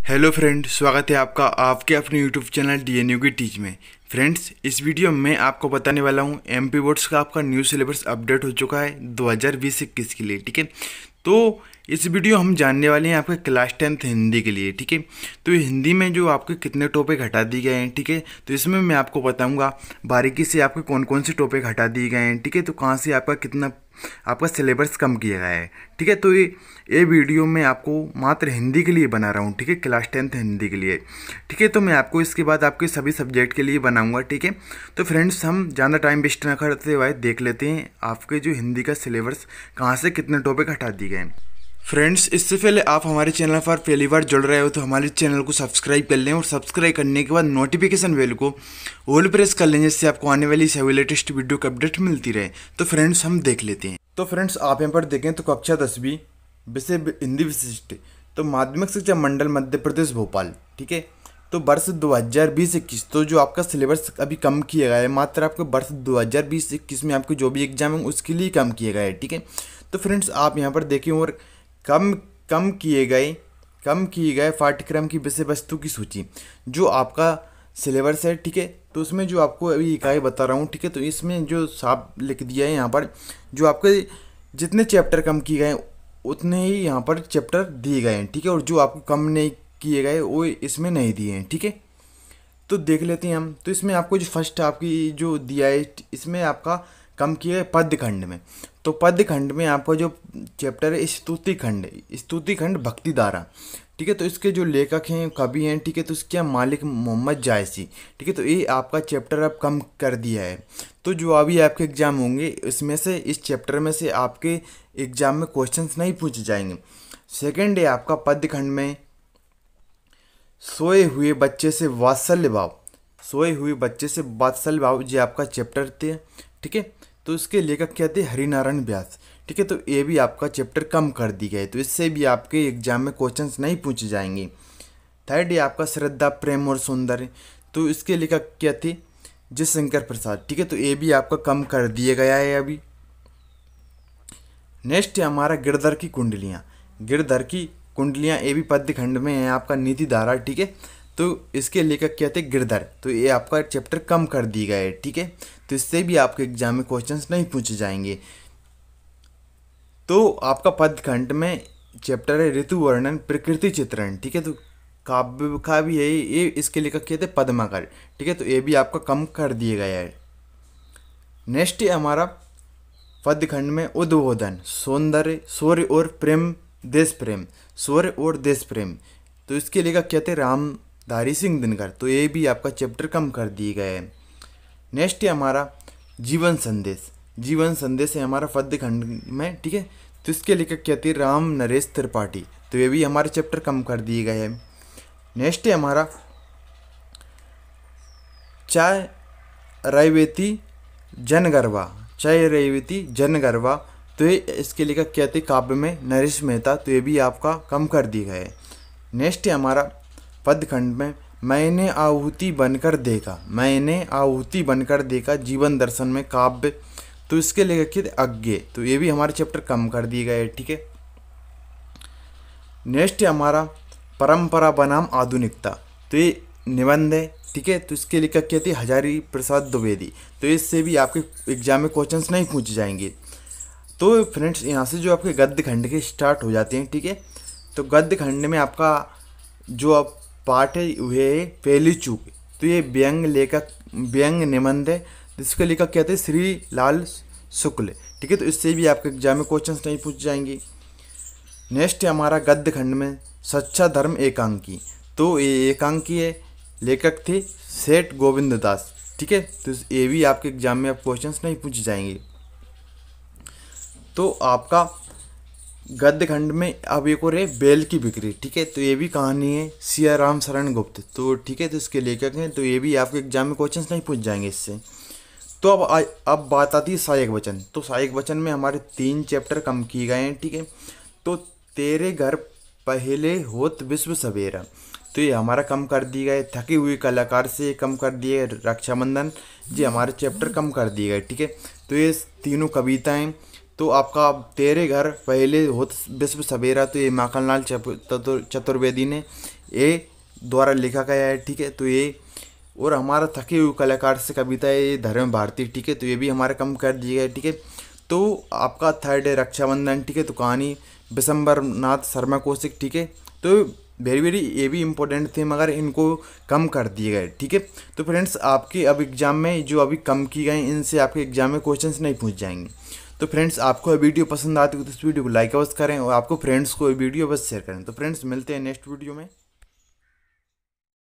Hello friend, स्वागत है आपका आपके अपने यूट्यूब चैनल डीएनयू की टीच में। फ्रेंड्स, इस वीडियो में आपको बताने वाला हूँ एमपी बोर्ड्स का आपका न्यू सिलेबस अपडेट हो चुका है 2020-21 के लिए। ठीक है, तो इस वीडियो हम जानने वाले हैं आपके क्लास 10th हिंदी के लिए। ठीक है, तो हिंदी में जो आपके कितने टॉपिक हटा दिए गए हैं, ठीक है, तो इसमें मैं आपको बताऊंगा बारीकी से आपके कौन कौन से टॉपिक हटा दिए गए हैं। ठीक है, तो कहाँ से आपका कितना आपका सिलेबस कम किया गया है। ठीक है, तो ये वीडियो मैं आपको मात्र हिंदी के लिए बना रहा हूँ। ठीक है, क्लास 10th हिंदी के लिए। ठीक है, तो मैं आपको इसके बाद आपके सभी सब्जेक्ट के लिए बनाऊंगा। ठीक है, तो फ्रेंड्स, हम ज़्यादा टाइम वेस्ट ना करते हुए देख लेते हैं आपके जो हिंदी का सिलेबस कहाँ से कितने टॉपिक हटा दिए गए हैं। फ्रेंड्स, इससे पहले आप हमारे चैनल पर पहली बार जुड़ रहे हो तो हमारे चैनल को सब्सक्राइब कर लें और सब्सक्राइब करने के बाद नोटिफिकेशन बेल को ऑल प्रेस कर लें, जिससे आपको आने वाली सभी लेटेस्ट वीडियो की अपडेट मिलती रहे। तो फ्रेंड्स, हम देख लेते हैं। तो फ्रेंड्स, आप यहाँ पर देखें तो कक्षा 10वीं विषय हिंदी विशिष्ट, तो माध्यमिक शिक्षा मंडल मध्य प्रदेश भोपाल। ठीक है, तो वर्ष 2020-21, तो जो आपका सिलेबस अभी कम किया गया है, मात्र आपके वर्ष 2020-21 में आपके जो भी एग्जाम है उसके लिए कम किया गया है। ठीक है, तो फ्रेंड्स, आप यहाँ पर देखें और कम कम किए गए पाठ्यक्रम की विषय वस्तु की सूची जो आपका सिलेबस है। ठीक है, तो उसमें जो आपको अभी इकाई बता रहा हूँ। ठीक है, तो इसमें जो साफ लिख दिया है यहाँ पर, जो आपके जितने चैप्टर कम किए गए उतने ही यहाँ पर चैप्टर दिए गए हैं। ठीक है, और जो आपको कम नहीं किए गए वो इसमें नहीं दिए हैं। ठीक है, तो देख लेते हैं हम। तो इसमें आपको जो फर्स्ट आपकी जो दिया है, इसमें आपका कम किया है पद्य खंड में। तो पद्य खंड में आपका जो चैप्टर है स्तुति खंड भक्ति धारा। ठीक है, तो इसके जो लेखक हैं कवि हैं, ठीक है, तो इसके मालिक मोहम्मद जायसी। ठीक है, तो ये आपका चैप्टर अब कम कर दिया है। तो जो अभी आपके एग्जाम होंगे इसमें से, इस चैप्टर में से आपके एग्जाम में क्वेश्चंस नहीं पूछे जाएंगे। सेकेंड है आपका पद्य खंड में सोए हुए बच्चे से वात्सल्य भाव ये आपका चैप्टर थे। ठीक है, तो इसके लेखक क्या थे? हरिनारायण व्यास। ठीक है, तो ये भी आपका चैप्टर कम कर दी गए, तो इससे भी आपके एग्जाम में क्वेश्चंस नहीं पूछे जाएंगे। थर्ड है आपका श्रद्धा प्रेम और सौंदर्य, तो इसके लेखक क्या थे? जयशंकर प्रसाद। ठीक है, तो ये भी आपका कम कर दिया गया है अभी। नेक्स्ट है हमारा गिरधर की कुंडलियाँ, ये भी पद्य खंड में है आपका नीति धारा। ठीक है, तो इसके लेखक क्या थे? गिरधर। तो ये आपका चैप्टर कम कर दिया गया है। ठीक है, तो इससे भी आपके एग्जाम में क्वेश्चंस नहीं पूछे जाएंगे। तो आपका पद्य खंड में चैप्टर है ऋतु वर्णन प्रकृति चित्रण। ठीक है, तो काव्य का भी है ये, इसके लेखक क्या थे? पद्माकर। ठीक है, तो ये भी आपका कम कर दिया गया है। नेक्स्ट है हमारा पद्य खंड में उद्बोधन सौंदर्य शौर्य और देश प्रेम, तो इसके लेखक क्या थे? रामधारी सिंह दिनकर। तो ये भी आपका चैप्टर कम कर दिए गए हैं। नेक्स्ट है हमारा जीवन संदेश है हमारा पद्य खंड में। ठीक है, तो इसके लेखक क्या थे? राम नरेश त्रिपाठी। तो ये भी हमारे चैप्टर कम कर दिए गए हैं। नेक्स्ट है हमारा चाय रैवती जनगर्वा, तो ये इसके लेखक क्या थे? काव्य में नरेश मेहता। तो ये भी आपका कम कर दिया गया है। नेक्स्ट है हमारा पद्य खंड में मैंने आहुति बनकर देखा जीवन दर्शन में काव्य, तो इसके लेखक क्या थे? अज्ञे। तो ये भी हमारे चैप्टर कम कर दिए गए। ठीक है, नेक्स्ट है हमारा परंपरा बनाम आधुनिकता, तो ये निबंध है। ठीक है, तो इसके लेखक क्या थे? हजारी प्रसाद द्विवेदी। तो इससे भी आपके एग्जाम में क्वेश्चंस नहीं पूछे जाएंगे। तो फ्रेंड्स, यहाँ से जो आपके गद्य खंड के स्टार्ट हो जाते हैं। ठीक है, तो गद्य खंड में आपका जो अब पाठ है वह है पहली चूक। तो ये व्यंग निबंध है, जिसके लेखक क्या थे? श्री लाल शुक्ल। ठीक है, तो इससे भी आपके एग्जाम में क्वेश्चंस नहीं पूछ जाएंगे। नेक्स्ट है हमारा गद्य खंड में सच्चा धर्म एकांकी, तो ये एकांकी है, लेखक थे सेठ गोविंद दास। ठीक है, तो ये भी आपके एग्जाम में आप क्वेश्चंस नहीं पूछे जाएंगे। तो आपका गद्य खंड में अब एक और है बैल की बिक्री। ठीक है, तो ये भी कहानी है सिया राम शरण गुप्त। तो ठीक है, तो इसके लेखक हैं, तो ये भी आपके एग्जाम में क्वेश्चंस नहीं पूछ जाएंगे इससे। तो अब बात आती है सहायक वचन। तो सहायक वचन में हमारे 3 चैप्टर कम किए गए हैं। ठीक है, तो तेरे घर पहले होत विश्व सवेरा, तो ये हमारा कम कर दिए गए। थके हुए कलाकार से कम कर दिए। रक्षाबंधन जी हमारे चैप्टर कम कर दिए गए। ठीक है, तो ये तीनों कविताएं तो आपका तेरे घर पहले होत विश्व सवेरा, तो ये माखनलाल चतुर्वेदी ने ये द्वारा लिखा गया है, ठीक है। तो ये और हमारा थके हुए कलाकार से कविता है ये धर्म भारती, ठीक है। तो ये भी हमारे कम कर दिए गए, ठीक है। तो आपका थर्ड है रक्षाबंधन, ठीक है। तो कहानी विशंबर नाथ शर्मा कौशिक, ठीक है। तो वेरी वेरी ये भी इम्पोर्टेंट थे मगर इनको कम कर दिए गए, ठीक है। तो फ्रेंड्स आपके अब एग्जाम में जो अभी कम की गए इनसे आपके एग्जाम में क्वेश्चंस नहीं पूछ जाएंगे। तो फ्रेंड्स आपको ये वीडियो पसंद आती है तो इस वीडियो को लाइक अवश्य करें और आपको फ्रेंड्स को ये वीडियो बस शेयर करें। तो फ्रेंड्स मिलते हैं नेक्स्ट वीडियो में।